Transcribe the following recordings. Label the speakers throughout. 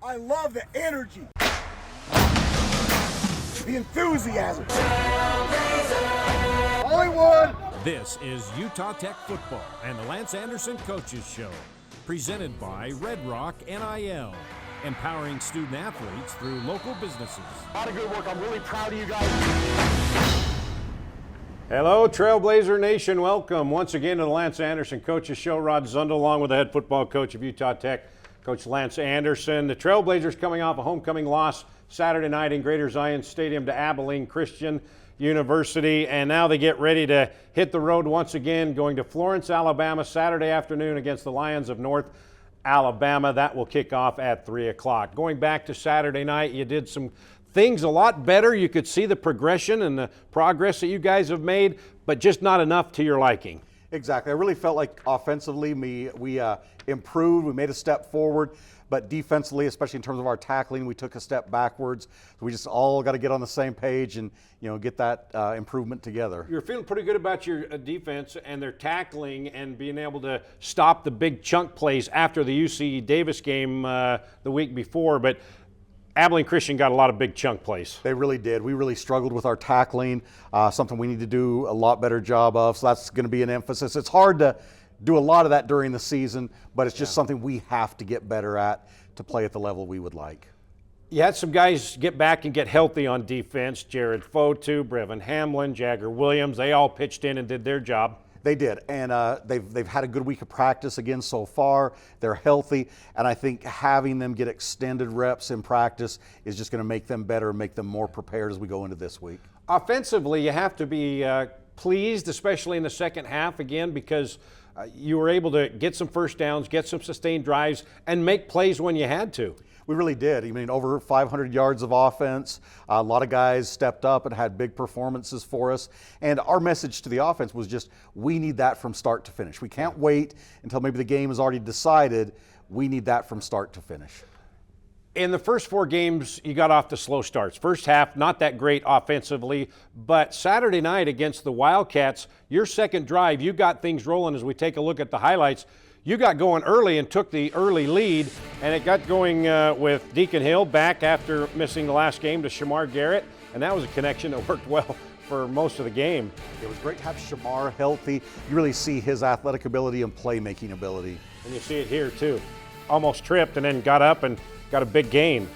Speaker 1: I love the energy, the enthusiasm. Hollywood!
Speaker 2: This is Utah Tech Football and the Lance Anderson Coaches Show, presented by Red Rock NIL, empowering student athletes through local businesses.
Speaker 3: A lot of good work. I'm really proud of you guys.
Speaker 4: Hello, Trailblazer Nation. Welcome once again to the Lance Anderson Coaches Show. Rod Zundel along with the head football coach of Utah Tech, Coach Lance Anderson. The Trailblazers coming off a homecoming loss Saturday night in Greater Zion Stadium to Abilene Christian University, and now they get ready to hit the road once again, going to Florence, Alabama, Saturday afternoon against the Lions of North Alabama. That will kick off at 3 o'clock. Going back to Saturday night, you did some things a lot better. You could see the progression and the progress that you guys have made, but just not enough to your liking.
Speaker 5: Exactly. I really felt like offensively we improved. We made a step forward, but defensively, especially in terms of our tackling, we took a step backwards. So we just all got to get on the same page and get that improvement together.
Speaker 4: You're feeling pretty good about your defense and their tackling and being able to stop the big chunk plays after the UC Davis game the week before, but Abilene Christian got a lot of big chunk plays.
Speaker 5: They really did. We really struggled with our tackling, something we need to do a lot better job of. So that's going to be an emphasis. It's hard to do a lot of that during the season, but it's just something we have to get better at to play at the level we would like.
Speaker 4: You had some guys get back and get healthy on defense. Jared Fotu, Brevin Hamlin, Jagger Williams, they all pitched in and did their job.
Speaker 5: They did, and they've had a good week of practice again so far. They're healthy, and I think having them get extended reps in practice is just going to make them better and make them more prepared as we go into this week.
Speaker 4: Offensively, you have to be pleased, especially in the second half again, because you were able to get some first downs, get some sustained drives, and make plays when you had to.
Speaker 5: We really did. I mean, over 500 yards of offense. A lot of guys stepped up and had big performances for us. And our message to the offense was just, we need that from start to finish. We can't wait until maybe the game is already decided. We need that from start to finish.
Speaker 4: In the first 4 games, you got off to slow starts. First half, not that great offensively, but Saturday night against the Wildcats, your second drive, you got things rolling. As we take a look at the highlights, you got going early and took the early lead, and it got going with Deacon Hill back after missing the last game to Shamar Garrett, and that was a connection that worked well for most of the game.
Speaker 5: It was great to have Shamar healthy. You really see his athletic ability and playmaking ability.
Speaker 4: And you see it here too. Almost tripped and then got up and got a big gain.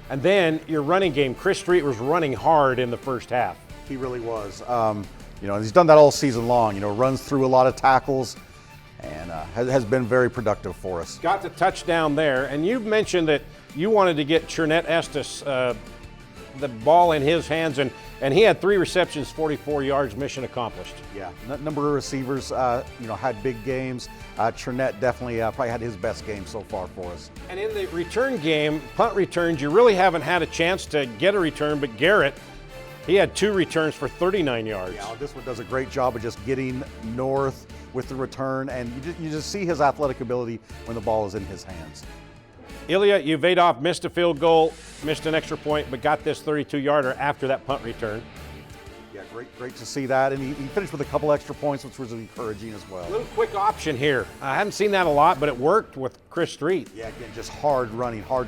Speaker 4: And then your running game, Chris Street was running hard in the first half.
Speaker 5: He really was. He's done that all season long. Runs through a lot of tackles, and has been very productive for us.
Speaker 4: Got the touchdown there, and you mentioned that you wanted to get Chernett Estes the ball in his hands, and he had 3 receptions, 44 yards, mission accomplished.
Speaker 5: Yeah, number of receivers, had big games. Chernett definitely probably had his best game so far for us.
Speaker 4: And in the return game, punt returns, you really haven't had a chance to get a return, but Garrett, he had 2 returns for 39 yards.
Speaker 5: Yeah, this one does a great job of just getting north with the return, and you just see his athletic ability when the ball is in his hands.
Speaker 4: Ilya Uvedov missed a field goal, missed an extra point, but got this 32-yarder after that punt return.
Speaker 5: Yeah, great to see that, and he finished with a couple extra points, which was encouraging as well.
Speaker 4: A little quick option here. I haven't seen that a lot, but it worked with Chris Street.
Speaker 5: Yeah, again, just hard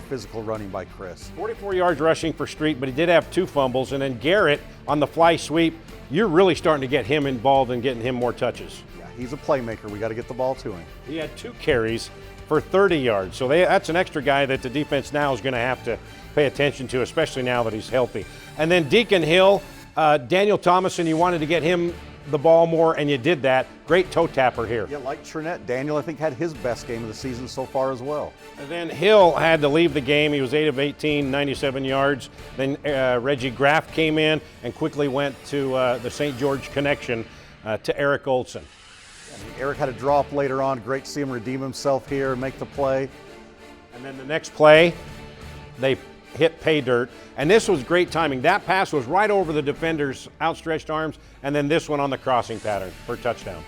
Speaker 5: physical running by Chris.
Speaker 4: 44 yards rushing for Street, but he did have 2 fumbles, and then Garrett on the fly sweep, you're really starting to get him involved and getting him more touches.
Speaker 5: Yeah, he's a playmaker. We got to get the ball to him.
Speaker 4: He had 2 carries for 30 yards. So that's an extra guy that the defense now is going to have to pay attention to, especially now that he's healthy. And then Deacon Hill, Daniel Thomason, you wanted to get him the ball more, and you did that. Great toe tapper here.
Speaker 5: Yeah, like Chernett, Daniel, I think, had his best game of the season so far as well.
Speaker 4: And then Hill had to leave the game. He was 8 of 18, 97 yards. Then Reggie Graff came in and quickly went to the St. George connection to Eric Olson.
Speaker 5: Eric had a drop later on. Great to see him redeem himself here and make the play.
Speaker 4: And then the next play, they hit pay dirt. And this was great timing. That pass was right over the defender's outstretched arms, and then this one on the crossing pattern for a touchdown.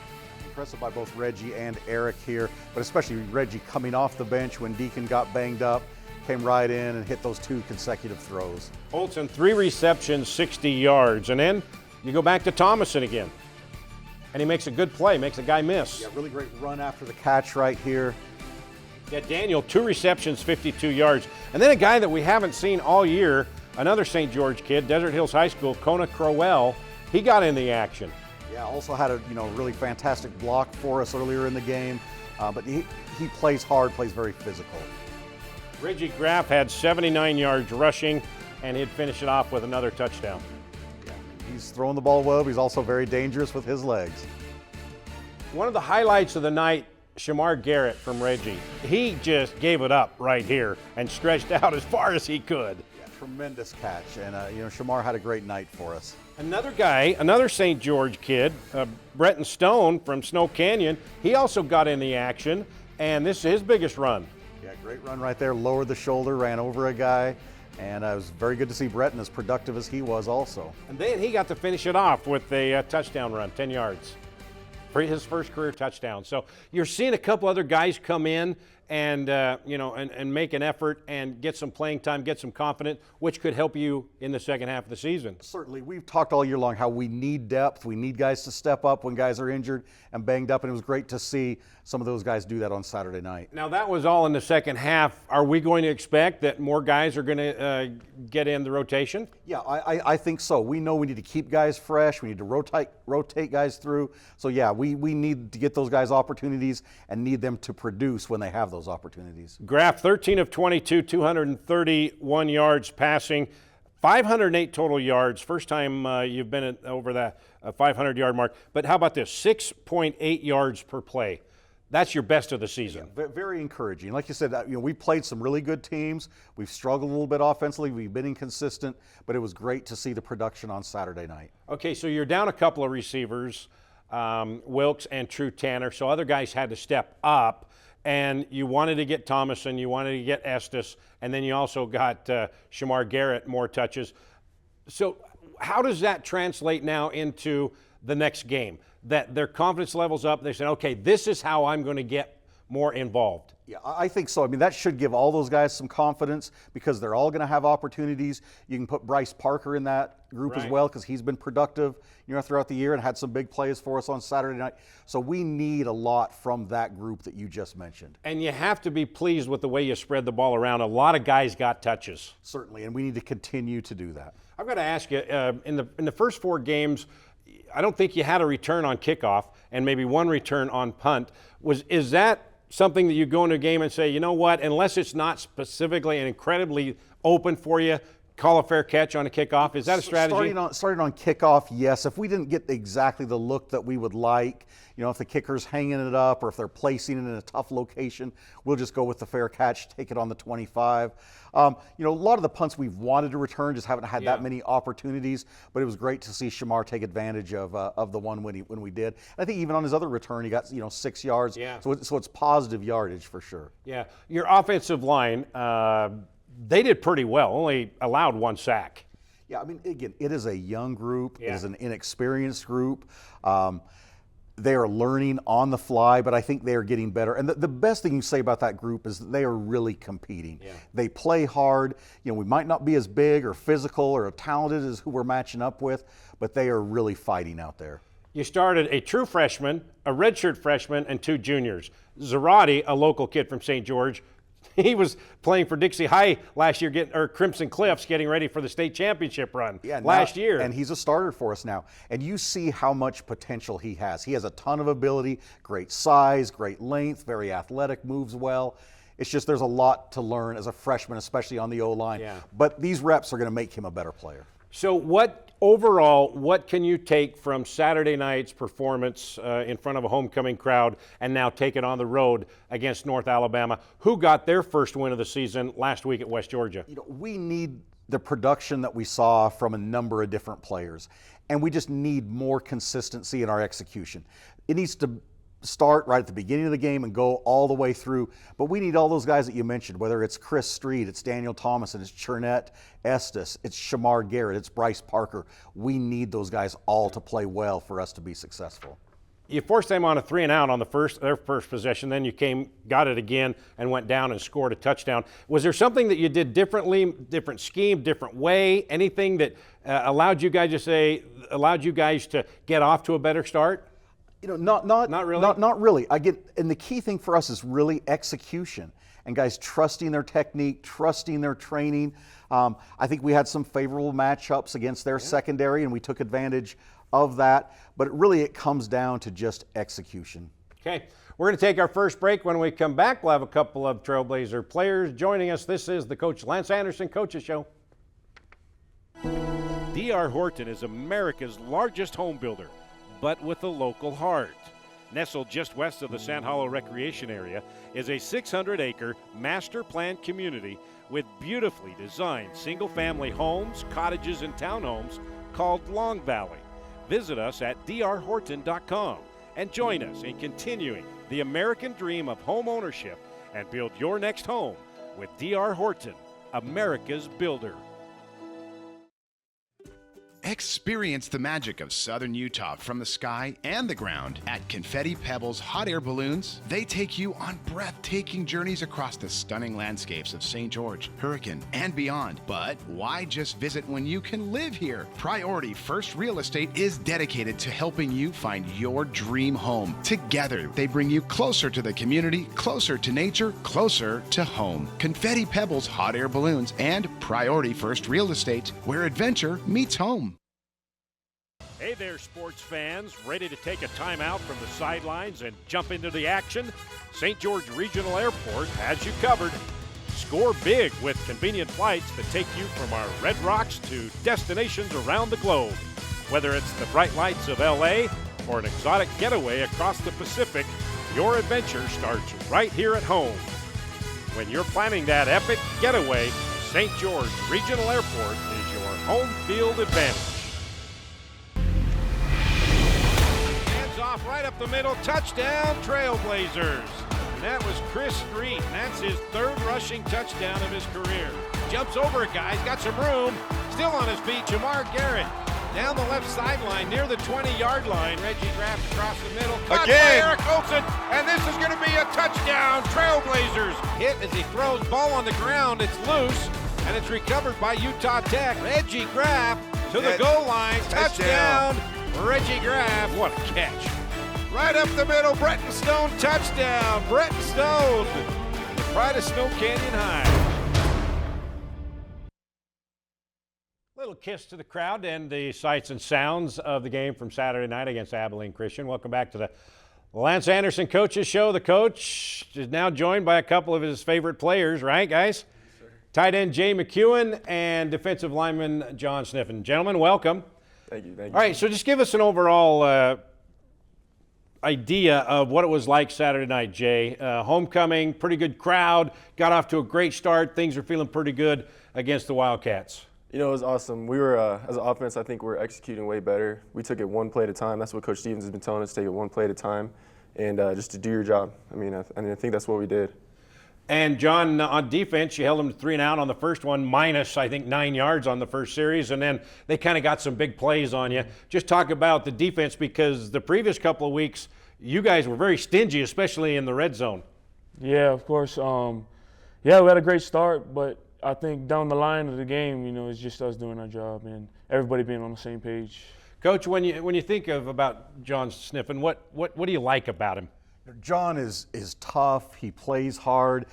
Speaker 5: Impressive by both Reggie and Eric here, but especially Reggie coming off the bench when Deacon got banged up, came right in and hit those 2 consecutive throws.
Speaker 4: Olson, 3 receptions, 60 yards. And then you go back to Thomason again. And he makes a good play, makes a guy miss.
Speaker 5: Yeah, really great run after the catch right here.
Speaker 4: Yeah, Daniel, 2 receptions, 52 yards. And then a guy that we haven't seen all year, another St. George kid, Desert Hills High School, Kona Crowell, he got in the action.
Speaker 5: Yeah, also had a really fantastic block for us earlier in the game. But he plays hard, plays very physical.
Speaker 4: Reggie Graff had 79 yards rushing, and he'd finish it off with another touchdown.
Speaker 5: He's throwing the ball well, but he's also very dangerous with his legs.
Speaker 4: One of the highlights of the night, Shamar Garrett from Reggie. He just gave it up right here and stretched out as far as he could.
Speaker 5: Yeah, tremendous catch, and Shamar had a great night for us.
Speaker 4: Another guy, another St. George kid, Bretton Stone from Snow Canyon, he also got in the action, and this is his biggest run.
Speaker 5: Yeah, great run right there, lowered the shoulder, ran over a guy, and it was very good to see Bretton as productive as he was also.
Speaker 4: And then he got to finish it off with a touchdown run, 10 yards. For his first career touchdown. So you're seeing a couple other guys come in and and make an effort and get some playing time, get some confidence, which could help you in the second half of the season.
Speaker 5: Certainly, we've talked all year long how we need depth. We need guys to step up when guys are injured and banged up, and it was great to see some of those guys do that on Saturday night.
Speaker 4: Now that was all in the second half. Are we going to expect that more guys are going to get in the rotation?
Speaker 5: Yeah, I think so. We know we need to keep guys fresh. We need to rotate guys through. So yeah, we need to get those guys opportunities and need them to produce when they have those opportunities.
Speaker 4: Graff, 13 of 22, 231 yards passing, 508 total yards. First time you've been over that 500-yard mark. But how about this? 6.8 yards per play. That's your best of the season.
Speaker 5: Yeah, very encouraging. Like you said, we played some really good teams. We've struggled a little bit offensively. We've been inconsistent, but it was great to see the production on Saturday night.
Speaker 4: Okay, so you're down a couple of receivers, Wilkes and True Tanner, so other guys had to step up, and you wanted to get Thomason, you wanted to get Estes, and then you also got Shamar Garrett more touches. So how does that translate now into the next game? That their confidence level's up, they said, okay, this is how I'm going to get more involved.
Speaker 5: Yeah, I think so. I mean, that should give all those guys some confidence because they're all going to have opportunities. You can put Bryce Parker in that group as well because he's been productive, throughout the year and had some big plays for us on Saturday night. So we need a lot from that group that you just mentioned.
Speaker 4: And you have to be pleased with the way you spread the ball around. A lot of guys got touches.
Speaker 5: Certainly, and we need to continue to do that.
Speaker 4: I've got to ask you, in the first 4 games, I don't think you had a return on kickoff and maybe 1 return on punt. Is that something that you go into a game and say, you know what, unless it's not specifically and incredibly open for you, call a fair catch on a kickoff? Is that a strategy?
Speaker 5: Starting on kickoff, yes. If we didn't get exactly the look that we would like, if the kicker's hanging it up or if they're placing it in a tough location, we'll just go with the fair catch, take it on the 25. A lot of the punts we've wanted to return just haven't had that many opportunities, but it was great to see Shamar take advantage of the one when we did. And I think even on his other return, he got 6 yards.
Speaker 4: Yeah.
Speaker 5: So it's positive yardage for sure.
Speaker 4: Yeah. Your offensive line, they did pretty well, only allowed 1 sack.
Speaker 5: Yeah, I mean, again, it is a young group.
Speaker 4: Yeah.
Speaker 5: It is an inexperienced group. They are learning on the fly, but I think they are getting better. And the best thing you say about that group is that they are really competing.
Speaker 4: Yeah.
Speaker 5: They play hard. We might not be as big or physical or talented as who we're matching up with, but they are really fighting out there.
Speaker 4: You started a true freshman, a redshirt freshman, and 2 juniors. Zarate, a local kid from St. George, he was playing for Dixie High last year, or Crimson Cliffs, getting ready for the state championship run last year.
Speaker 5: And he's a starter for us now. And you see how much potential he has. He has a ton of ability, great size, great length, very athletic, moves well. It's just there's a lot to learn as a freshman, especially on the O-line.
Speaker 4: Yeah.
Speaker 5: But these reps are going to make him a better player.
Speaker 4: So what can you take from Saturday night's performance in front of a homecoming crowd and now take it on the road against North Alabama, who got their first win of the season last week at West Georgia?
Speaker 5: We need the production that we saw from a number of different players, and we just need more consistency in our execution. It needs to start right at the beginning of the game and go all the way through. But we need all those guys that you mentioned, whether it's Chris Street, it's Daniel Thomason, it's Chernette Estes, it's Shamar Garrett, it's Bryce Parker. We need those guys all to play well for us to be successful.
Speaker 4: You forced them on a 3-and-out on their first possession, then you got it again and went down and scored a touchdown. Was there something that you did differently, different scheme, different way, anything that allowed you guys to get off to a better start?
Speaker 5: Not really. Not really. Again, and the key thing for us is really execution. and guys trusting their technique, trusting their training. I think we had some favorable matchups against their secondary, and we took advantage of that. But it comes down to just execution.
Speaker 4: Okay, we're going to take our first break. When we come back, we'll have a couple of Trailblazer players joining us. This is the Coach Lance Anderson Coaches Show.
Speaker 2: D.R. Horton is America's largest home builder, but with a local heart. Nestled just west of the Sand Hollow Recreation Area is a 600-acre master planned community with beautifully designed single-family homes, cottages, and townhomes called Long Valley. Visit us at drhorton.com and join us in continuing the American dream of home ownership and build your next home with D.R. Horton, America's builder.
Speaker 6: Experience the magic of southern Utah from the sky and the ground at Confetti Pebbles Hot Air Balloons. They take you on breathtaking journeys across the stunning landscapes of St. George, Hurricane, and beyond. But why just visit when you can live here? Priority First Real Estate is dedicated to helping you find your dream home. Together, they bring you closer to the community, closer to nature, closer to home. Confetti Pebbles Hot Air Balloons and Priority First Real Estate, where adventure meets home.
Speaker 2: Hey there, sports fans. Ready to take a time out from the sidelines and jump into the action? St. George Regional Airport has you covered. Score big with convenient flights that take you from our Red Rocks to destinations around the globe. Whether it's the bright lights of LA or an exotic getaway across the Pacific, your adventure starts right here at home. When you're planning that epic getaway, St. George Regional Airport is your home field advantage. Off right up the middle, touchdown Trailblazers. And that was Chris Street, and that's his third rushing touchdown of his career. Jumps over a guy, he's got some room, still on his feet, Jamar Garrett. Down the left sideline, near the 20-yard line, Reggie Graff across the middle. Caught by Eric Olson, and this is going to be a touchdown Trailblazers. Hit as he throws, ball on the ground, it's loose, and it's recovered by Utah Tech. Reggie Graff to the goal line, touchdown Reggie Graff. What a catch. Right up the middle, Bretton Stone, touchdown. Bretton Stone, the pride of Snow Canyon High.
Speaker 4: Little kiss to the crowd and the sights and sounds of the game from Saturday night against Abilene Christian. Welcome back to the Lance Anderson Coaches Show. The coach is now joined by a couple of his favorite players, right, guys? Yes, sir. Tight end Jay McEwen and defensive lineman John Sniffen. Gentlemen, welcome.
Speaker 7: Thank you.
Speaker 4: All right, so just give us an overall idea of what it was like Saturday night, Jay. Homecoming, pretty good crowd, got off to a great start. Things are feeling pretty good against the Wildcats.
Speaker 7: You know, it was awesome. We were, as an offense, I think we're executing way better. We took it one play at a time. That's what Coach Stevens has been telling us, take it one play at a time and just to do your job. I think that's what we did.
Speaker 4: And John, on defense, you held them to 3 and out on the first one, minus, I think, 9 yards on the first series, and then they kind of got some big plays on you. Just talk about the defense, because the previous couple of weeks, you guys were very stingy, especially in the red zone.
Speaker 8: Yeah, of course. We had a great start, but I think down the line of the game, it's just us doing our job and everybody being on the same page.
Speaker 4: Coach, when you think about John Sniffen, what do you like about him?
Speaker 5: John is tough. He plays hard.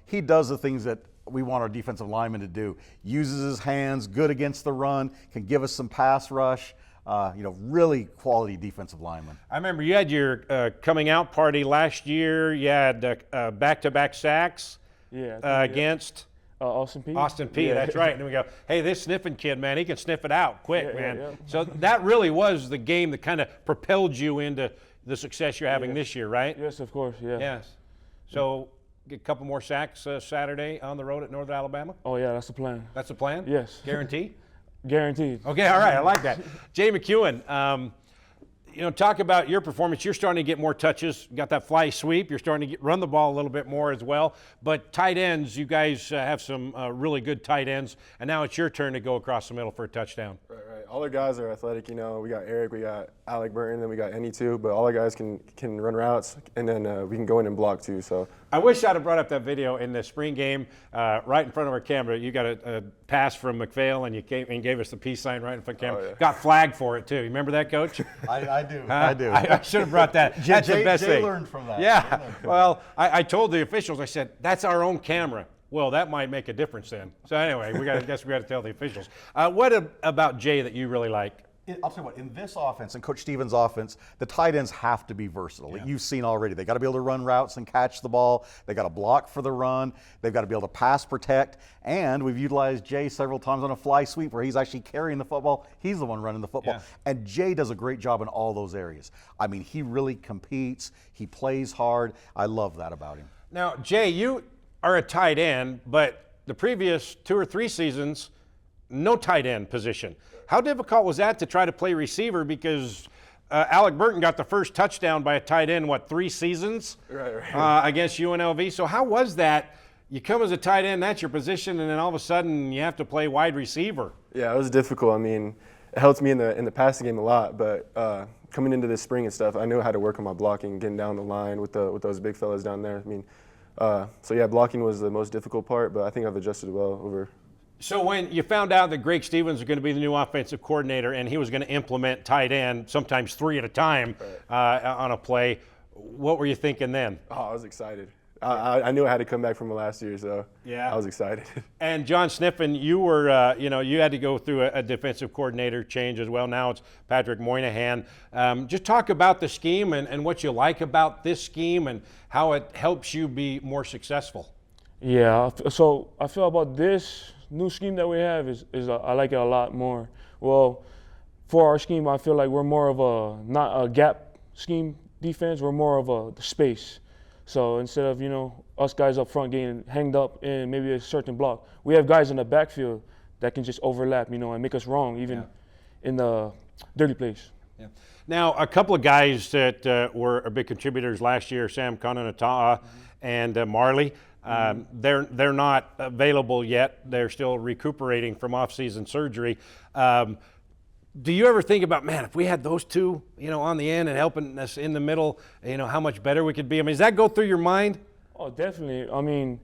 Speaker 5: He does the things that we want our defensive linemen to do. Uses his hands, good against the run, can give us some pass rush. Really quality defensive lineman.
Speaker 4: I remember you had your coming out party last year. You had back-to-back sacks against
Speaker 8: Austin Peay.
Speaker 4: Austin Peay,
Speaker 8: yeah.
Speaker 4: That's right. And then we go, hey, this Sniffen kid, man, he can sniff it out quick,
Speaker 8: Yeah,
Speaker 4: man.
Speaker 8: yeah.
Speaker 4: So that really was the game that kind of propelled you into the success you're having this year, right?
Speaker 8: Yes, of course, yeah.
Speaker 4: Yes. So get a couple more sacks Saturday on the road at Northern Alabama?
Speaker 8: Oh, yeah, that's the plan.
Speaker 4: That's the plan?
Speaker 8: Yes.
Speaker 4: Guarantee?
Speaker 8: Guaranteed.
Speaker 4: Okay, all right, I like that. Jay McEwen, talk about your performance. You're starting to get more touches. You got that fly sweep. You're starting to run the ball a little bit more as well. But tight ends, you guys have some really good tight ends, and now it's your turn to go across the middle for a touchdown.
Speaker 7: Right. All our guys are athletic, you know. We got Eric, we got Alec Burton, then we got Ennie too. But all our guys can run routes, and then we can go in and block too. So
Speaker 4: I wish I'd have brought up that video in the spring game, right in front of our camera. You got a pass from McPhail, and you came and gave us the peace sign right in front of the camera.
Speaker 7: Oh, yeah.
Speaker 4: Got flagged for it too. You remember that, Coach?
Speaker 5: I do.
Speaker 4: I should have brought that. That's the best
Speaker 5: Jay
Speaker 4: thing.
Speaker 5: learned from that.
Speaker 4: Yeah. Well, I told the officials. I said that's our own camera. Well, that might make a difference then. So anyway, I guess we got to tell the officials. What about Jay that you really like?
Speaker 5: I'll tell you what, in this offense, in Coach Stevens' offense, the tight ends have to be versatile. Yeah. You've seen already. They got to be able to run routes and catch the ball. They got to block for the run. They've got to be able to pass protect. And we've utilized Jay several times on a fly sweep where he's actually carrying the football. He's the one running the football. Yeah. And Jay does a great job in all those areas. I mean, he really competes. He plays hard. I love that about him.
Speaker 4: Now, Jay, you are a tight end, but the previous 2 or 3 seasons, no tight end position. How difficult was that to try to play receiver? Because Alec Burton got the first touchdown by a tight end, 3 seasons?
Speaker 7: Right.
Speaker 4: Against UNLV. So how was that? You come as a tight end, that's your position, and then all of a sudden you have to play wide receiver.
Speaker 7: Yeah, it was difficult. I mean, it helped me in the passing game a lot, but coming into this spring and stuff, I knew how to work on my blocking, getting down the line with those big fellas down there. I mean, so yeah, blocking was the most difficult part, but I think I've adjusted well over.
Speaker 4: So when you found out that Greg Stevens was going to be the new offensive coordinator and he was going to implement tight end, sometimes 3 at a time on a play, what were you thinking then?
Speaker 7: Oh, I was excited. I knew I had to come back from last year, so
Speaker 4: yeah.
Speaker 7: I was excited.
Speaker 4: And John Sniffen, you were, you had to go through a defensive coordinator change as well. Now it's Patrick Moynihan. Just talk about the scheme and what you like about this scheme and how it helps you be more successful.
Speaker 8: Yeah, so I feel about this new scheme that we have is I like it a lot more. Well, for our scheme, I feel like we're more of not a gap scheme defense, we're more of a space. So instead of, us guys up front getting hanged up in maybe a certain block, we have guys in the backfield that can just overlap, and make us wrong even in the dirty plays.
Speaker 4: Yeah. Now, a couple of guys that were big contributors last year, Sam Konanata'a and Marley, they're not available yet. They're still recuperating from off-season surgery. Do you ever think about, man, if we had those two, on the end and helping us in the middle, how much better we could be? I mean, does that go through your mind?
Speaker 8: Oh, definitely. I mean,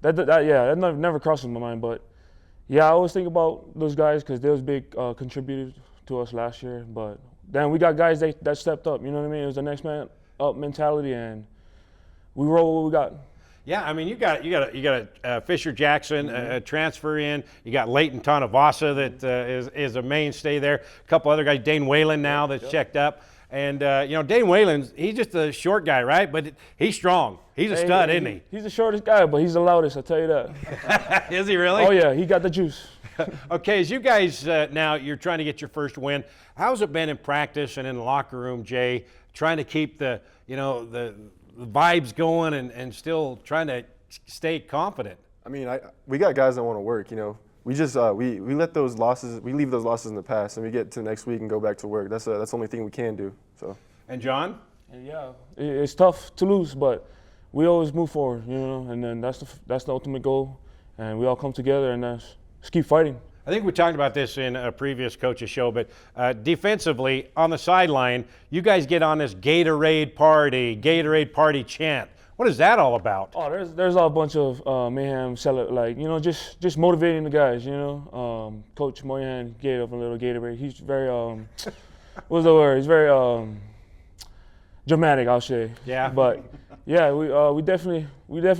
Speaker 8: that never crosses my mind. But yeah, I always think about those guys because they was big contributors to us last year. But then we got guys that stepped up. You know what I mean? It was the next man up mentality, and we roll what we got.
Speaker 4: Yeah, I mean, you got Fisher Jackson transfer in. You got Leighton Tonavasa that is a mainstay there. A couple other guys, Dane Whalen now that's checked up. And, Dane Whalen, he's just a short guy, right? But he's strong. He's a stud, isn't he?
Speaker 8: He's the shortest guy, but he's the loudest, I'll tell you that.
Speaker 4: Is he really?
Speaker 8: Oh, yeah, he got the juice.
Speaker 4: Okay, as you guys now, you're trying to get your first win. How's it been in practice and in the locker room, Jay, trying to keep the vibes going and still trying to stay confident?
Speaker 7: I mean, we got guys that want to work, We just we let those losses, we leave those losses in the past, and we get to next week and go back to work. That's the only thing we can do. So.
Speaker 4: And John?
Speaker 8: Yeah, it's tough to lose, but we always move forward, and then that's the ultimate goal, and we all come together and just keep fighting.
Speaker 4: I think we talked about this in a previous coach's show, but defensively on the sideline, you guys get on this Gatorade party chant. What is that all about?
Speaker 8: Oh, there's a bunch of mayhem, just motivating the guys. Coach Moynihan gave up a little Gatorade. He's very what's the word? He's very dramatic, I'll say.
Speaker 4: Yeah.
Speaker 8: But yeah, we definitely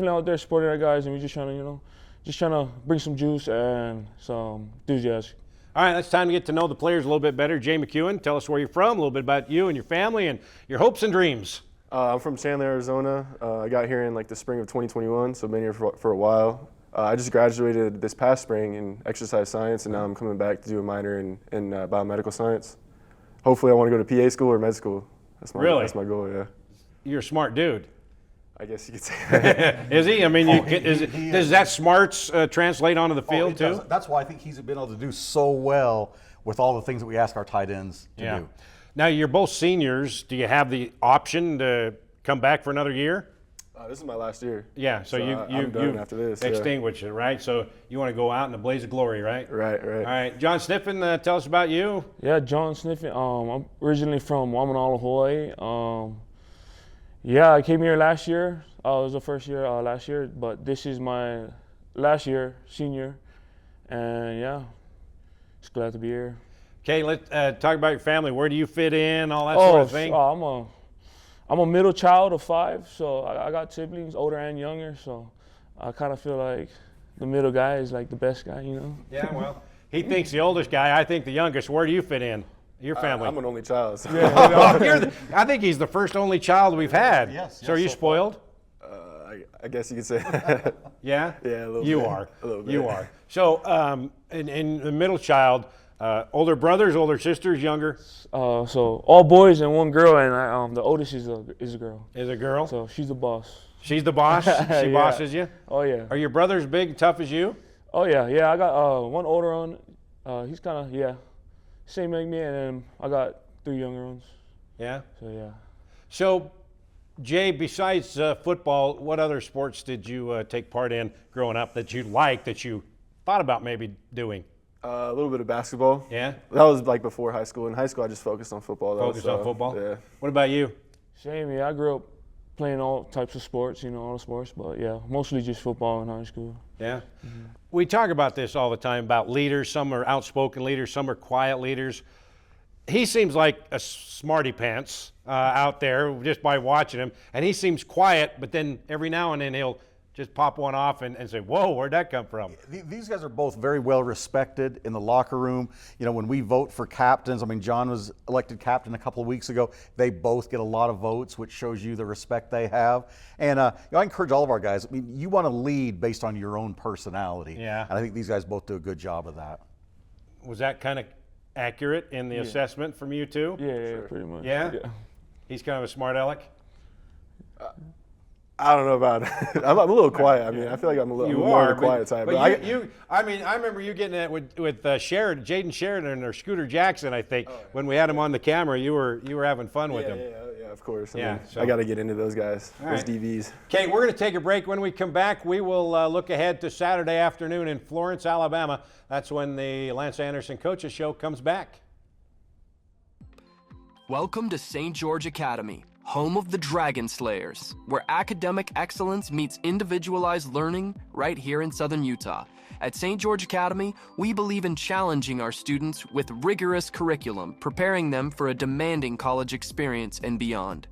Speaker 8: out there supporting our guys, and we're just trying to bring some juice and some enthusiasm.
Speaker 4: All right, it's time to get to know the players a little bit better. Jay McEwen, tell us where you're from, a little bit about you and your family and your hopes and dreams.
Speaker 7: I'm from Chandler, Arizona. I got here in the spring of 2021, so I've been here for a while. I just graduated this past spring in exercise science, and now I'm coming back to do a minor in biomedical science. Hopefully I want to go to PA school or med school. That's my goal, yeah.
Speaker 4: You're a smart dude.
Speaker 7: I guess you could say that.
Speaker 4: Is he? I mean, does that smarts translate onto the field too?
Speaker 5: That's why I think he's been able to do so well with all the things that we ask our tight ends to do.
Speaker 4: Now, you're both seniors. Do you have the option to come back for another year?
Speaker 7: This is my last year.
Speaker 4: Yeah, so
Speaker 7: I'm done after this. Yeah.
Speaker 4: Extinguished it, right? So you want to go out in a blaze of glory, right?
Speaker 7: Right.
Speaker 4: All right, John Sniffen, tell us about you.
Speaker 8: Yeah, John Sniffen. I'm originally from Waimanalo, Hawaii. Yeah, I came here last year. It was the first year last year, but this is my last year, senior, and yeah, just glad to be here.
Speaker 4: Okay, let's talk about your family. Where do you fit in, all that sort of thing?
Speaker 8: I'm a middle child of 5, so I got siblings, older and younger, so I kind of feel like the middle guy is like the best guy, you know?
Speaker 4: Yeah, well, he thinks the oldest guy, I think the youngest. Where do you fit in? Your family?
Speaker 7: I'm an only child. So.
Speaker 4: I think he's the first only child we've had.
Speaker 5: Yes.
Speaker 4: So are you spoiled?
Speaker 7: I guess you could say.
Speaker 4: Yeah?
Speaker 7: Yeah, a little
Speaker 4: you
Speaker 7: bit.
Speaker 4: are.
Speaker 7: A little bit.
Speaker 4: You are. So in the middle child, older brothers, older sisters, younger?
Speaker 8: So all boys and 1 girl, and the oldest is a girl.
Speaker 4: Is a girl?
Speaker 8: So she's the boss.
Speaker 4: She's the boss? She
Speaker 8: Yeah.
Speaker 4: bosses you?
Speaker 8: Oh yeah.
Speaker 4: Are your brothers big and tough as you?
Speaker 8: Oh yeah. I got 1 older one. He's kind of same like me, and then I got 3 younger ones.
Speaker 4: Yeah?
Speaker 8: So yeah.
Speaker 4: So, Jay, besides football, what other sports did you take part in growing up that you liked, that you thought about maybe doing?
Speaker 7: A little bit of basketball.
Speaker 4: Yeah?
Speaker 7: That was like before high school. In high school, I just focused on football.
Speaker 4: Focused on football?
Speaker 7: Yeah.
Speaker 4: What about you?
Speaker 8: Same. Yeah, I grew up playing all types of sports, all the sports, but yeah, mostly just football in high school.
Speaker 4: Yeah? We talk about this all the time, about leaders. Some are outspoken leaders, some are quiet leaders. He seems like a smarty pants out there just by watching him, and he seems quiet, but then every now and then he'll just pop one off and say, whoa, where'd that come from?
Speaker 5: These guys are both very well respected in the locker room. When we vote for captains, I mean, John was elected captain a couple of weeks ago. They both get a lot of votes, which shows you the respect they have. And I encourage all of our guys, I mean, you want to lead based on your own personality.
Speaker 4: Yeah.
Speaker 5: And I think these guys both do a good job of that.
Speaker 4: Was that kind of accurate in the assessment from you too?
Speaker 8: Yeah, pretty much.
Speaker 4: Yeah? He's kind of a smart aleck?
Speaker 7: I don't know about it. I'm a little quiet. I mean, I feel like I'm a little more of a quiet type.
Speaker 4: But I remember you getting it with Sheridan, Jaden Sheridan or Scooter Jackson, I think, when we had him on the camera. You were having fun with him.
Speaker 7: Yeah, of course.
Speaker 4: Yeah,
Speaker 7: I got to get into those guys, those
Speaker 4: right.
Speaker 7: DVs.
Speaker 4: Okay, we're going to take a break. When we come back, we will look ahead to Saturday afternoon in Florence, Alabama. That's when the Lance Anderson Coaches Show comes back.
Speaker 9: Welcome to St. George Academy, home of the Dragon Slayers, where academic excellence meets individualized learning right here in Southern Utah. At St. George Academy, we believe in challenging our students with rigorous curriculum, preparing them for a demanding college experience and beyond.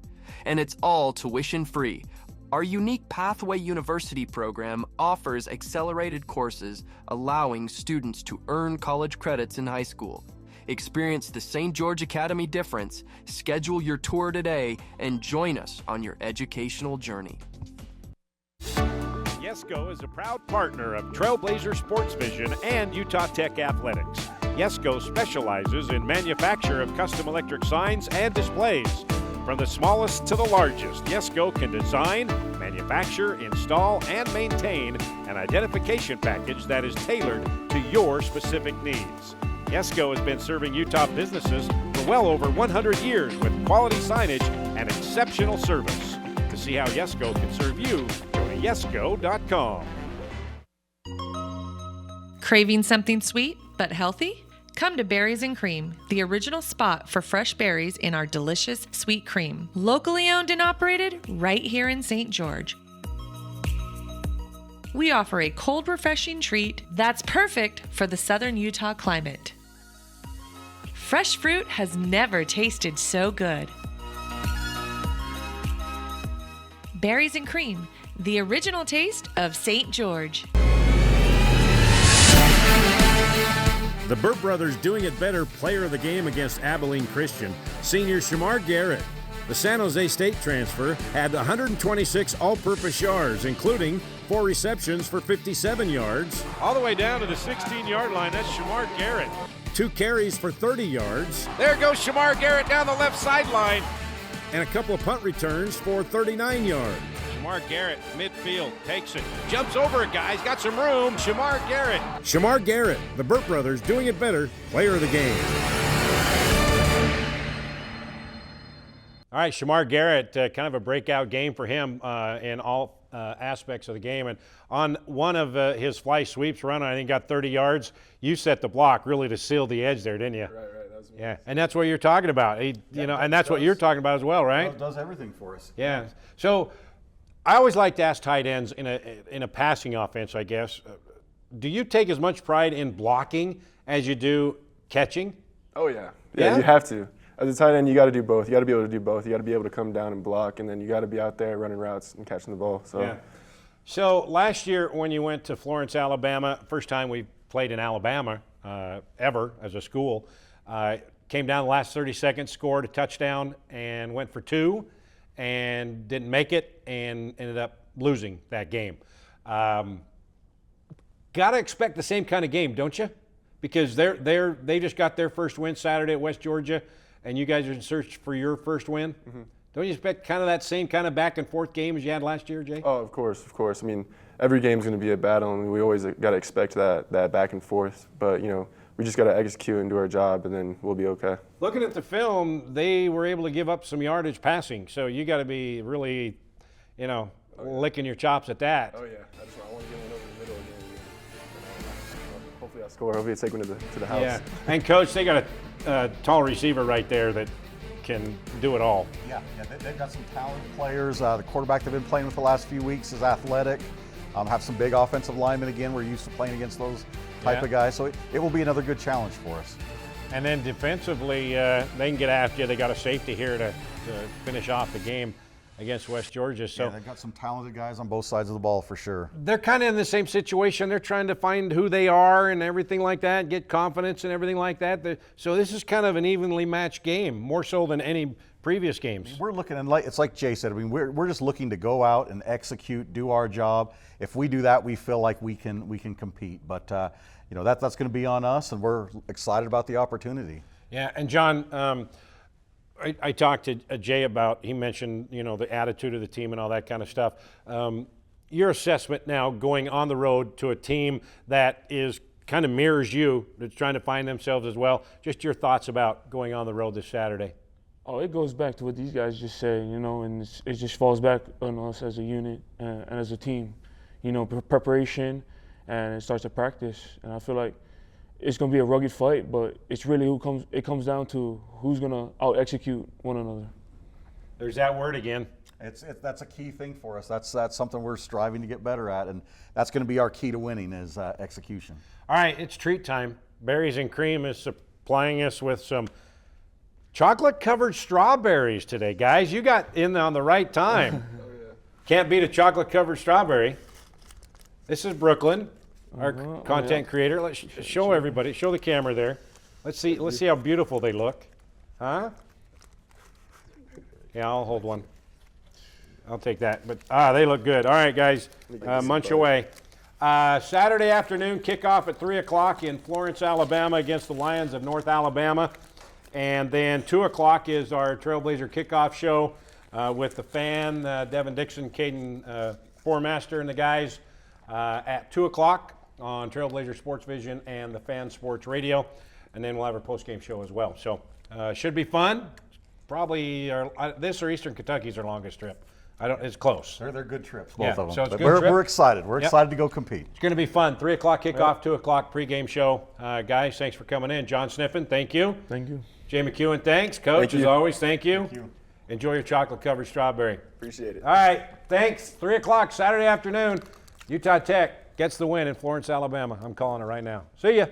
Speaker 9: And it's all tuition free. Our unique Pathway University program offers accelerated courses, allowing students to earn college credits in high school. Experience the St. George Academy difference, schedule your tour today, and join us on your educational journey.
Speaker 2: Yesco is a proud partner of Trailblazer Sports Vision and Utah Tech Athletics. Yesco specializes in manufacture of custom electric signs and displays. From the smallest to the largest, Yesco can design, manufacture, install, and maintain an identification package that is tailored to your specific needs. Yesco has been serving Utah businesses for well over 100 years with quality signage and exceptional service. To see how Yesco can serve you, go to yesco.com.
Speaker 10: Craving something sweet but healthy? Come to Berries and Cream, the original spot for fresh berries in our delicious sweet cream. Locally owned and operated right here in St. George. We offer a cold, refreshing treat that's perfect for the southern Utah climate. Fresh fruit has never tasted so good. Berries and Cream, the original taste of St. George.
Speaker 2: The Burt Brothers doing it better player of the game against Abilene Christian, senior Shamar Garrett. The San Jose State transfer had 126 all-purpose yards, including 4 receptions for 57 yards. All the way down to the 16-yard line, that's Shamar Garrett. 2 carries for 30 yards. There goes Shamar Garrett down the left sideline. And a couple of punt returns for 39 yards. Shamar Garrett, midfield, takes it, jumps over a guy, he's got some room. Shamar Garrett. Shamar Garrett, the Burt Brothers doing it better, player of the game.
Speaker 4: All right, Shamar Garrett, kind of a breakout game for him in all aspects of the game. And on one of his fly sweeps run, I think got 30 yards. You set the block really to seal the edge there, didn't you?
Speaker 7: Right. That was
Speaker 4: yeah, and that's what you're talking about. And that's what you're talking about as well, right?
Speaker 5: It does everything for us.
Speaker 4: Yeah. So I always like to ask tight ends in a passing offense, I guess. Do you take as much pride in blocking as you do catching?
Speaker 7: Oh, yeah.
Speaker 4: Yeah?
Speaker 7: Yeah, you have to. As a tight end, you got to do both. You got to be able to do both. You got to be able to come down and block, and then you got to be out there running routes and catching the ball. So.
Speaker 4: Yeah. So last year when you went to Florence, Alabama, first time we played in Alabama ever as a school, came down the last 30 seconds, scored a touchdown, and went for 2, and didn't make it, and ended up losing that game. Got to expect the same kind of game, don't you? Because they just got their first win Saturday at West Georgia, and you guys are in search for your first win. Mm-hmm. Don't you expect kind of that same kind of back and forth game as you had last year, Jay?
Speaker 7: Oh, of course. I mean, every game's going to be a battle, and we always got to expect that back and forth. But, we just got to execute and do our job, and then we'll be okay.
Speaker 4: Looking at the film, they were able to give up some yardage passing, so you got to be really, licking your chops at that.
Speaker 7: Oh, yeah. I want to get one over the middle again. Hopefully I'll score. Hopefully I take one to the house.
Speaker 4: Yeah. And, Coach, they got a tall receiver right there that can do it all.
Speaker 5: Yeah, they've got some talented players. The quarterback they've been playing with the last few weeks is athletic. Have some big offensive linemen again. We're used to playing against those type of guys, so it will be another good challenge for us.
Speaker 4: And then defensively, they can get after you. They got a safety here to finish off the game against West Georgia. So
Speaker 5: yeah, they've got some talented guys on both sides of the ball for sure.
Speaker 4: They're kind of in the same situation. They're trying to find who they are and everything like that, get confidence and everything like that. So this is kind of an evenly matched game, more so than any previous games.
Speaker 5: We're looking, and it's like Jay said, we're just looking to go out and execute, do our job. If we do that, we feel like we can compete. But that's going to be on us, and we're excited about the opportunity.
Speaker 4: Yeah, and John, I talked to Jay about, he mentioned, the attitude of the team and all that kind of stuff. Your assessment now going on the road to a team that is kind of mirrors you, that's trying to find themselves as well. Just your thoughts about going on the road this Saturday.
Speaker 8: Oh, it goes back to what these guys just said, and it just falls back on us as a unit and as a team. Preparation, and it starts to practice. And I feel like it's going to be a rugged fight, but it's really it comes down to who's going to out-execute one another.
Speaker 4: There's that word again.
Speaker 5: That's a key thing for us. That's something we're striving to get better at, and that's going to be our key to winning is execution.
Speaker 4: All right, it's treat time. Berries and Cream is supplying us with some chocolate-covered strawberries today, guys. You got in on the right time. Oh, yeah. Can't beat a chocolate-covered strawberry. This is Brooklyn, our content creator. Let's show everybody. Show the camera there. Let's see how beautiful they look. Huh? Yeah, I'll hold one. I'll take that. But they look good. All right, guys, munch away. Saturday afternoon, kickoff at 3 o'clock in Florence, Alabama against the Lions of North Alabama. And then 2 o'clock is our Trailblazer kickoff show with the Fan, Devin Dixon, Caden Formaster, and the guys at 2 o'clock on Trailblazer Sports Vision and the Fan Sports Radio. And then we'll have our post-game show as well. So should be fun. Probably this or Eastern Kentucky's our longest trip. It's close.
Speaker 5: They're good trips, both of them.
Speaker 4: So it's
Speaker 5: but we're excited. We're excited to go compete.
Speaker 4: It's going to be fun. 3 o'clock kickoff, 2 o'clock pregame show. Guys, thanks for coming in. John Sniffen, thank you.
Speaker 8: Thank you.
Speaker 4: Jay McEwen, thanks. Coach, as always, thank you.
Speaker 5: Thank you.
Speaker 4: Enjoy your chocolate-covered strawberry.
Speaker 7: Appreciate it.
Speaker 4: All right, thanks. 3 o'clock Saturday afternoon. Utah Tech gets the win in Florence, Alabama. I'm calling it right now. See ya.